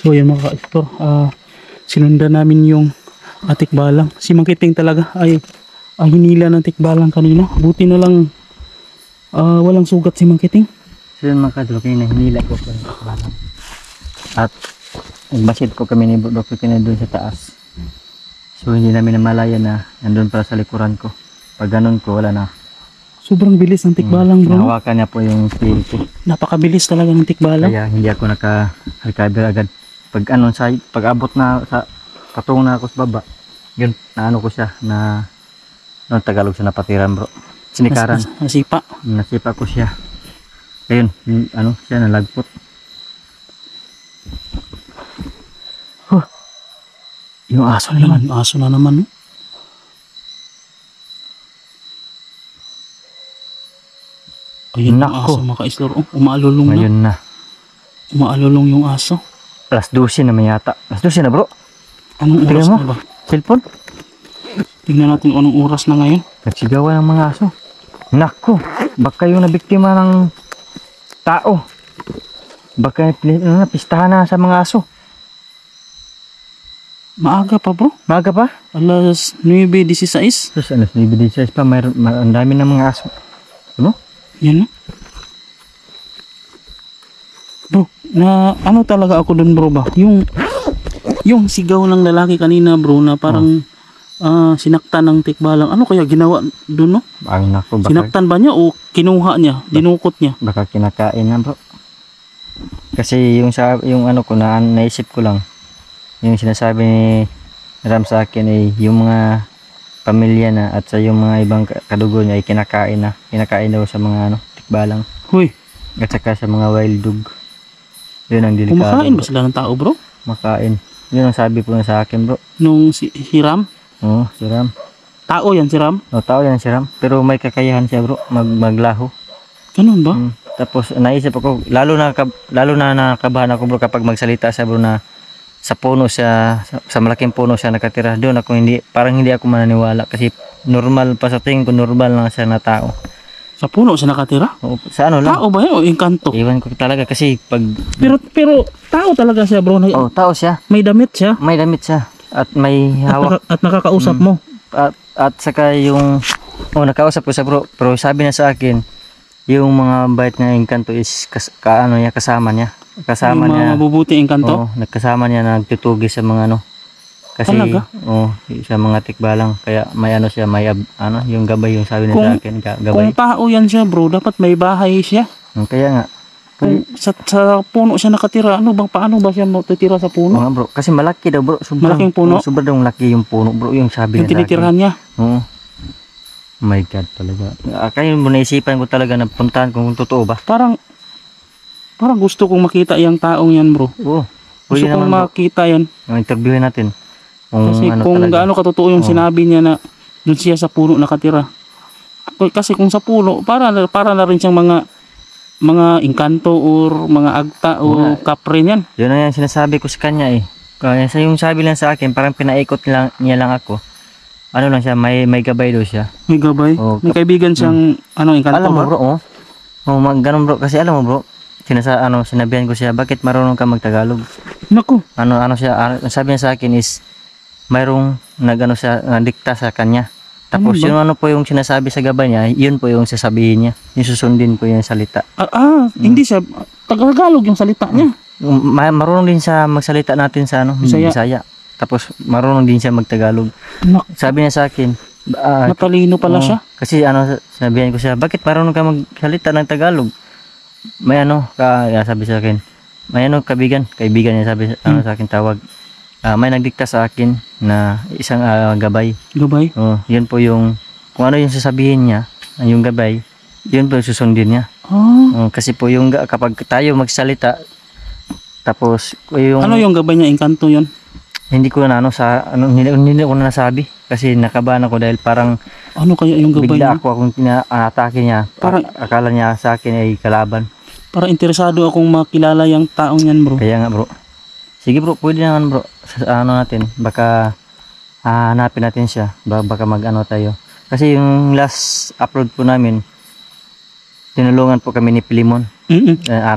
So yan mga ka-explore, sinundan namin yung tikbalang. Si Mangkiting talaga ay hinila ng tikbalang kanina. Buti na lang walang sugat si Mangkiting. So yun mga kadlo, kanina hinila ko pa yung tikbalang. At nagbasit ko kami ni Dr. Kina doon sa taas. So hindi namin namalayan na nandun para sa likuran ko. Pag ganun ko, wala na. Sobrang bilis ng tikbalang bro. Nahawakan niya po yung tail ko. Napakabilis talaga ng tikbalang. Kaya hindi ako naka-recover agad. Pag abot na sa patungo na ako sa baba, yun, naano ko siya na Tagalog siya napatiran bro. Sinikaran. Nasipa. Nasipa ko siya. Ayun, siya nalagpot. Yung aso na naman. Yung aso na naman. No? Ayun yung aso mga ka-explore. Umaalulong na. Ayun na. Umaalulong yung aso. Alas 12 naman yata. Alas 12 na bro. Anong oras na ba? Cellphone? Tingnan natin kung anong oras na ngayon. Nagsigawan ng mga aso. Nako, baka yung nabiktima ng tao. Baka pistahan na sa mga aso. Maaga pa bro. Maaga pa? Alas 9:16. Terus alas 9:16 pa, ang dami ng mga aso. Ano? Yan na. Bro, na ano talaga ako dun bro ba? Yung sigaw ng lalaki kanina bro na parang sinaktan ng tikbalang. Ano kaya ginawa dun no? Ang nako, baka sinaktan ba niya o kinuha niya? Dinukot niya? Baka kinakain na bro. Kasi yung ano ko na naisip ko lang. Yung sinasabi ni Ram sa akin ay yung mga pamilya na at sa yung mga ibang kadugo niya ay kinakain na. Kinakain daw sa mga tikbalang. Huy. At saka sa mga wild dog. Yun ang delikado. Kumakain ba sila ng tao bro? Makain. Yun ang sabi po sa akin bro. Nung si Ram? Oo, si Ram. Tao yan si Ram? Oo, tao yan si Ram. Pero may kakayahan siya bro, maglaho. Ganun ba? Tapos naisip ako, lalo na nakabahan ako bro kapag magsalita siya bro na sa puno siya, sa malaking puno siya nakatira. Doon ako parang hindi ako mananiwala kasi normal pa sa tingin ko, normal lang siya na tao. Sa puno siya nakatira? Oo, sa ano lang? Tao ba yun o engkanto? Iwan ko talaga kasi pag... Pero tao talaga siya bro. Oo, tao siya. May damit siya. May damit siya. At may hawak. At nakakausap mo. At saka yung... nakausap ko siya bro. Pero sabi na sa akin, yung mga bait na engkanto is kasama niya. Kasama yung niya. Mga mabubuti engkanto? Oo, nagkasama niya na nagtutugi sa mga Kasi talaga? Sa mga tikbalang kaya may siya, may yung gabay yung sabi niya sa akin, gabay. Kung tao yan siya bro, dapat may bahay siya. Kaya nga. Kung sa puno siya nakatira, paano ba siya matitira sa puno? Oo bro, kasi malaki daw bro. Malaking puno? Sobrang laki yung puno bro, yung sabi yung niya sa akin. Yung tinitirahan niya? Oo. Oh my God talaga. Kaya mo naisipan ko talaga na puntahan kung totoo ba. Parang gusto kong makita yung taong yan bro. Oo. Gusto kong makita yan. Interviewin natin. Kasi kung gaano katotoo yung sinabi niya na doon siya sa puno nakatira. Kasi kung sa puno, para na rin siyang mga engkanto or mga agta o kapre niyan. Yun na yung sinasabi ko sa kanya eh. Kaya yung sabi lang sa akin, parang pinaikot niya lang ako. Ano lang siya, may gabay daw siya. May gabay? May kaibigan siyang engkanto alam mo ba? Bro, ganun bro, kasi alam mo bro, sinabihan ko siya, bakit marunong ka magtagalog? Naku. Sabi niya sa akin is, mayroong dikta sa kanya. Tapos yung po yung sinasabi sa gabay niya, yun po yung sasabihin niya. Yung susundin po yung salita. Hindi siya, Tagalog yung salita niya. Marunong din siya magsalita natin sa Bisaya. Tapos marunong din siya magtagalog. Sabi niya sa akin, matalino pala siya. Kasi sabihan ko siya, bakit marunong ka magsalita ng Tagalog? May sabi sa akin, may kaibigan niya sabi sa akin tawag. May nagdikta sa akin na isang gabay. Gabay? Yun po yung, kung ano yung sasabihin niya, yung gabay, yun po yung susundin niya. Kasi po yung, kapag tayo magsalita, tapos yung... Ano yung gabay niya, engkanto yun? Hindi ko na hindi ko na nasabi. Kasi nakabahan ako dahil parang... Ano kaya yung gabay niya? Bigla ako akong atake niya. Parang akala niya sa akin ay kalaban. Parang interesado akong makilala yung taong yan bro. Kaya nga bro. Sige bro, pwede naman bro. Natin, baka hanapin natin siya. Baka tayo. Kasi yung last upload po namin, tinulungan po kami ni Pilimon.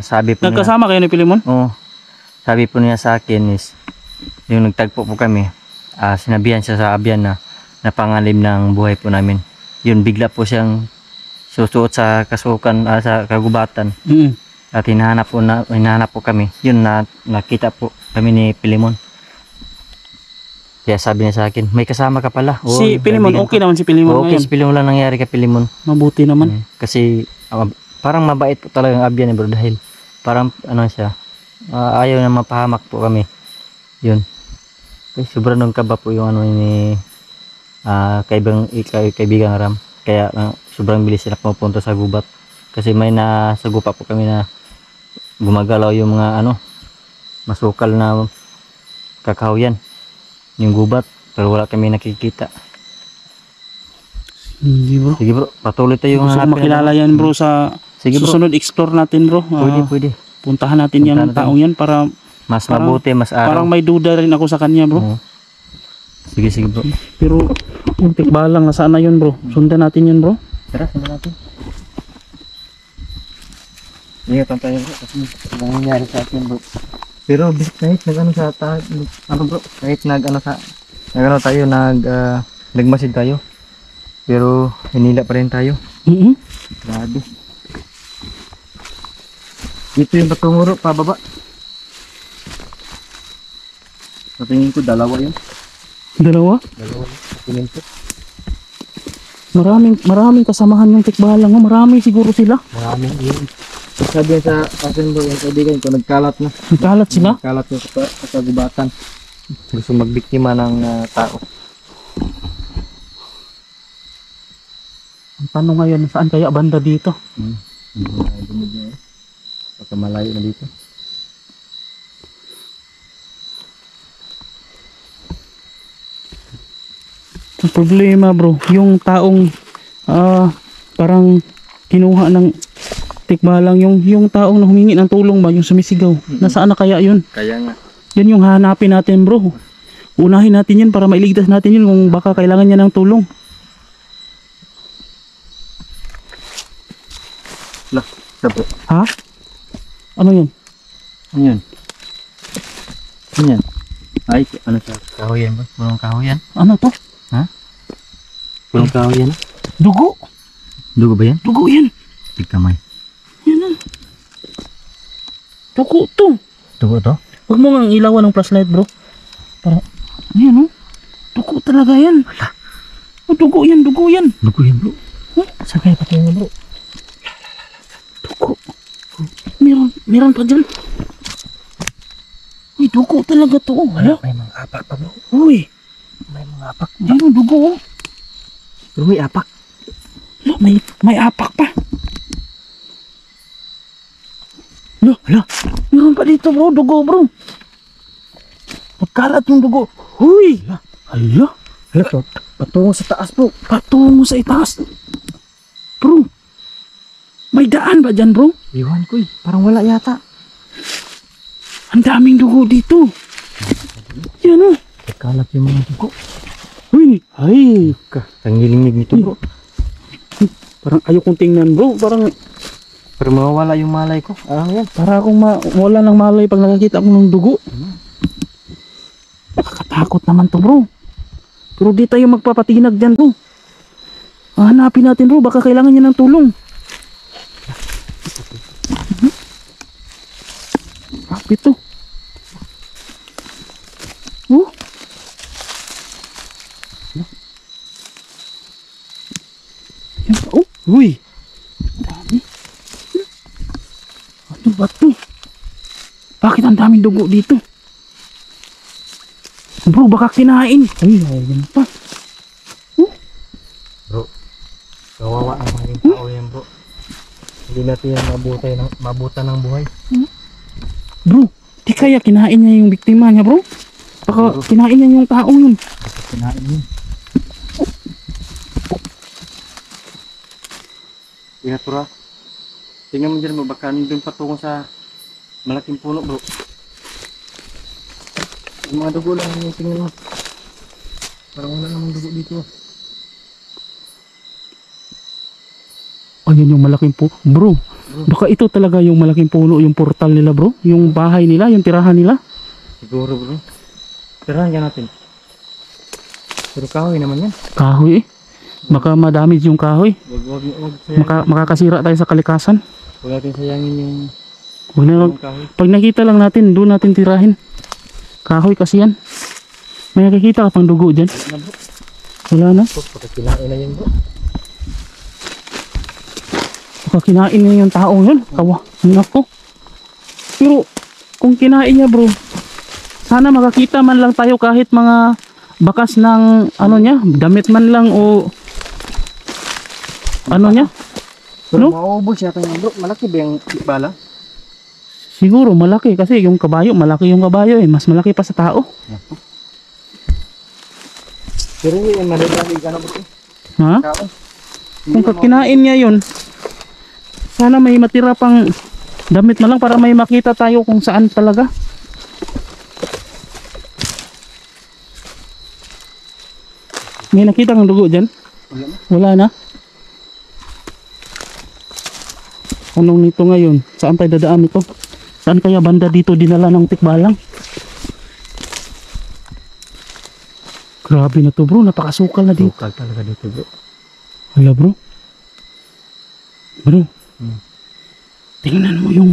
Sabi po nagkasama kayo ni Pilimon? Oo. sabi po niya sa akin is, yung nagtagpo po kami, sinabihan siya sa abyan na napangalim ng buhay po namin. Yun, bigla po siyang susuot sa kasukan, sa kagubatan. At hinahanap po kami. Yun, nakita po kami ni Pilimon. Kaya sabi niya sa akin, may kasama ka pala. Si Pilimon, okay naman si Pilimon Okay, ngayon. si Pilimon lang nangyari kay Pilimon. Mabuti naman. Kasi parang mabait po talaga ang abyan ni bro, dahil parang ano siya, ayaw na mapahamak po kami. Yun. Kasi sobrang nung kaba po yung ano ni kaibigang Ram. Kaya sobrang bilis sila pumunta sa gubat. Kasi may nasagupa po kami na gumagalaw yung mga masukal na kakahuyan. Yung gubat, pero wala kami nakikita. Hindi bro. Sige bro, patuloy tayo Gusto ko makilala yan bro sa Sige, bro. susunod explore natin bro. Pwede. Puntahan natin yan ng taong yan para Mas parang- mabuti, mas araw. parang may duda rin ako sa kanya bro. Oo. Sige bro. Pero yung tikbalang nasaan na yun bro? Sundan natin yun bro. Tara, sundan natin. Ingatan tayo bro, kasi anong nangyari sa atin bro. Pero kahit nag-ano sa bro, kahit nag-ano tayo, nagmasid tayo. Pero hinila pa rin tayo. Grabe. Dito yung batong bro, pababa. Sa tingin ko, dalawa yun. Dalawa? Dalawa yun, sa tingin ko. Maraming kasamahan yung tikbalang. Marami siguro sila. Maraming yun. Sabi sa akin bro, yung kaibigan ko, nagkalat na. Nagkalat sila? Nagkalat na sa kagubatan. Gusto magbiktima ng tao. Ang tanong ngayon, saan kaya banda dito? Baka malayo na dito. Ang problema bro, yung taong parang kinuha ng tikbalang, yung taong na humingi ng tulong ba, yung sumisigaw. Nasaan na kaya yun? Kaya nga. Yan yung hanapin natin bro. Unahin natin yun para mailigtas natin yun kung baka kailangan niya ng tulong. Lah, sabi. Ha? Ano yun? Ano yun? Ano yan? Ay, ano sa kahoy yan ba? Pulong kahoy yan? Ano to? Pulong kahoy yan? Dugo? Dugo ba yan? Dugo yan. Tigkamay. Yan na. Dugo to. Dugo to? Huwag mo nga ilawan ng flashlight bro. Para, ayan oh. Dugo talaga yan. Oh, dugo yan, dugo yan. Dugo yan bro. Saan kaya patingin bro? Dugo. Meron pa dyan. Uy, dugo talaga to. Hala. May mga apak pa bro. Uy. May mga apak. Ayun, dugo oh. Pero may apak. Hala, may apak pa. Hala. Meron pa dito bro, dugo bro. Nagkalat yung dugo. Huy. Hala. Hala to. Patungo sa taas bro. Patungo sa itaas. Bro. May daan ba dyan bro? Iwan ko eh. Parang wala yata. Ang daming dugo dito. Yan oh. Nagkalat yung mga dugo. Uy. Ay. Tangiling nito bro. Parang ayaw kong tingnan bro. Parang Pero mawawala yung malay ko. Yan. para akong wala ng malay pag nakakita ko ng dugo. Nakakatakot naman to bro. Pero di tayo magpapatinag dyan bro. Hanapin natin bro. Baka kailangan niya ng tulong. Kapit to. Oh. Yan pa. Oh. Uy. Dami. Ano ba to? Bakit ang daming dugo dito? Bro, baka kinain. Ay, ayun pa. Bro, kawawa naman yung tao yan bro. Hindi natin yan mabutan ng buhay. Bro, di kaya kinain niya yung biktima niya bro? Baka kinain niya yung taong yun. Kinain yun. Ingat bro. Tingnan mo dyan bro, baka nandun patungo sa malaking puno bro. Yung mga dugo lang yung tingnan mo. Parang wala namang dugo dito. Ayun yung malaking po. Bro, Baka ito talaga yung malaking puno, yung portal nila bro. Yung bahay nila, yung tirahan nila. Siguro bro. Tirahan ka natin. Pero kahoy naman yan. Kahoy eh. Baka madamage yung kahoy. Wag sayangin. Makakasira tayo sa kalikasan. Huwag natin sayangin yung Huwag na, kahoy. pag nakita lang natin, doon natin tirahin. Kahoy kasi yan. May nakikita ka pang dugo dyan. Na bro. Wala na. Pagkakilain na yun bro. Baka kinain niya yung tao yun. Kawa. Nako. Pero kung kinain niya bro, sana makakita man lang tayo kahit mga bakas ng ano niya, damit man lang o ano niya. Pero No? maubos yata yan bro. Malaki ba yung bala? Siguro malaki kasi yung kabayo, malaki yung kabayo eh. Mas malaki pa sa tao. Pero yun, malalalig ka na bro. Ha? Kahoy. Kung kakinain niya yun, sana may matira pang damit na lang para may makita tayo kung saan talaga. May nakita kang dugo dyan? Wala na. Anong nito ngayon? Saan tayo dadaan ito? Saan kaya banda dito dinala ng tikbalang? Grabe na to bro, napakasukal na dito. Sukal talaga dito bro. Hala bro. Bro. Hmm. Tingnan mo yung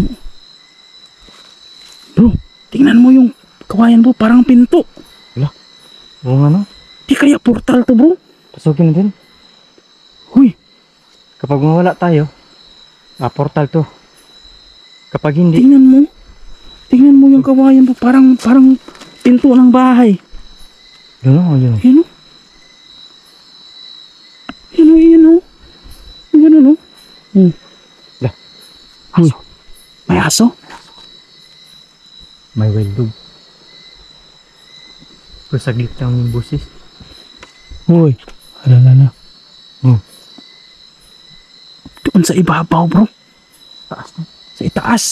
Bro, tingnan mo yung kawayan bro, parang pinto. Oo nga no. Di kaya portal to bro? Pasukin natin. Huy, Kapag mawala tayo, portal to. Kapag hindi, tingnan mo. Tingnan mo yung kawayan bro, parang pinto ng bahay. yun o, yun. Yan o. Yan o, yan o. Yan o. Lah. Huy, may aso? May wild dog. Pero saglit lang yung busis. Huy, alala. Hmm. Doon sa ibabaw bro. Taas na. Sa itaas.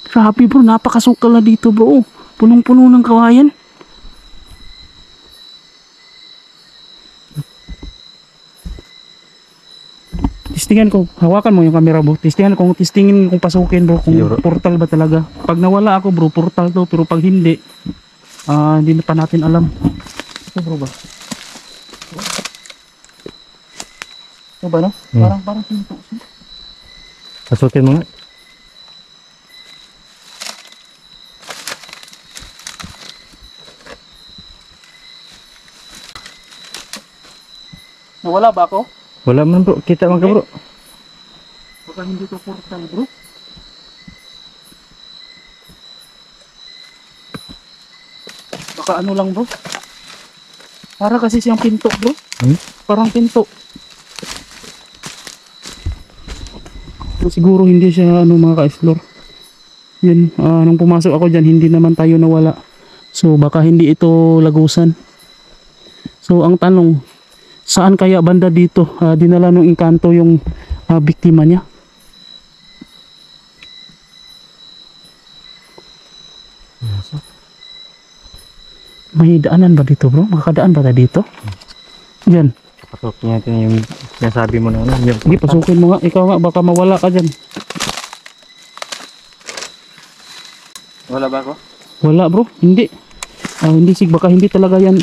Grabe bro, napakasukal na dito bro. Punong-puno ng kawayan. Testingan ko, hawakan mo yung camera bro. Testingin kung pasukin bro, kung Sige, bro. portal ba talaga. Pag nawala ako bro, portal to. Pero pag hindi, hindi na pa natin alam. Ito bro ba? Ito ba no? Parang pinto. Pasukin mo nga. Nawala ba ako? Wala man bro, kita man ka bro. Baka hindi to portal bro. Baka ano lang bro. Para kasi siyang pinto bro. Parang pinto. So, siguro hindi siya ano mga ka-explore. Yun, nung pumasok ako dyan, hindi naman tayo nawala. So baka hindi ito lagusan. So ang tanong, saan kaya banda dito dinala ng engkanto yung biktima niya? May daanan ba dito bro? Makakadaan ba tayo dito? Diyan. Pasukin natin yung sinasabi mo na ano. Yung Sige, pasukin mo nga. Ikaw nga, baka mawala ka dyan. Wala ba ako? Wala bro, hindi. Hindi baka hindi talaga yan.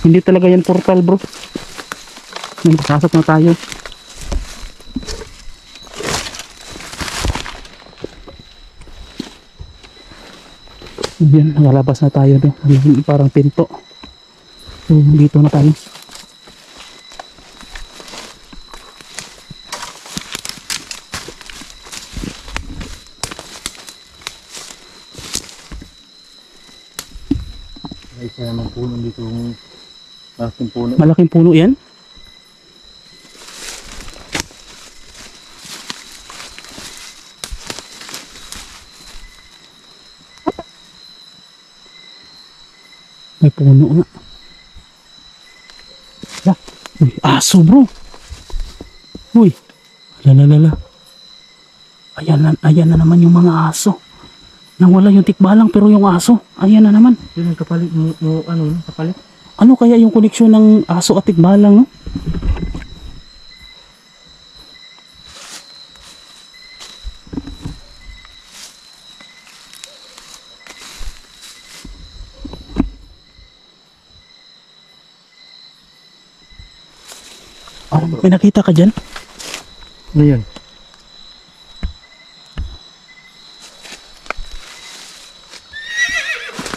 Hindi talaga yan portal bro. Pasok na tayo. Yan, lalabas na tayo do. Parang pinto. So, dito na tayo. May isa naman puno dito. Malaking puno. Malaking puno yan. May puno nga. Uy, aso bro. Uy. Lalalala. Ayan na naman yung mga aso. Nawala yung tikbalang pero yung aso. Ayan na naman. Yun yung kapalit mo ano, kapalit. Ano kaya yung koneksyon ng aso at tikbalang no? May nakita ka dyan? Ano yun?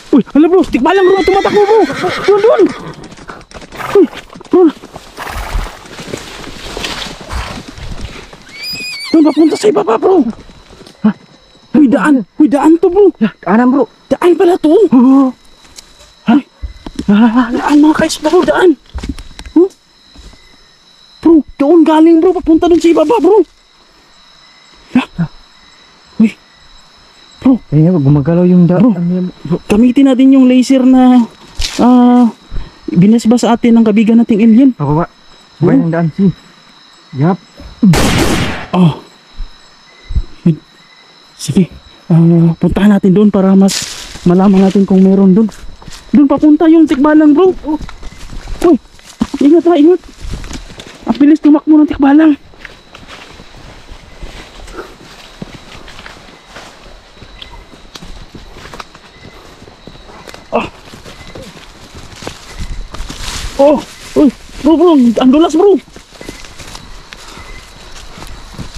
Uy, hala bro, tikbalang bro, tumatakbo bro. Doon, doon. Uy, bro. Doon, papunta sa ibaba bro. Ha? Uy, daan. Uy, daan to bro. Kanan bro. Daan pala to. Ha? Daan mga kais bro, daan. Huh? Bro, doon galing bro, papunta doon sa ibaba bro. Ha? Uy, bro. Kaya gumagalaw yung Bro. Gamitin natin yung laser na binasba sa atin ng kabigan nating alien. Pababa. Sabay ng daan si. Yap. Oh. Yun. Sige. Puntahan natin doon para mas malaman natin kung meron doon. Doon papunta yung tikbalang bro. Oh. Uy. Ingat ha, ingat. Ang bilis tumakbo ng tikbalang. Oh, uy, bro, ang dulas bro.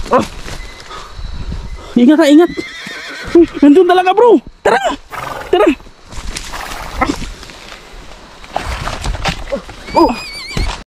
Oh. Ingat ha, ingat. Uy, nandun talaga bro. Tara, tara. Oh.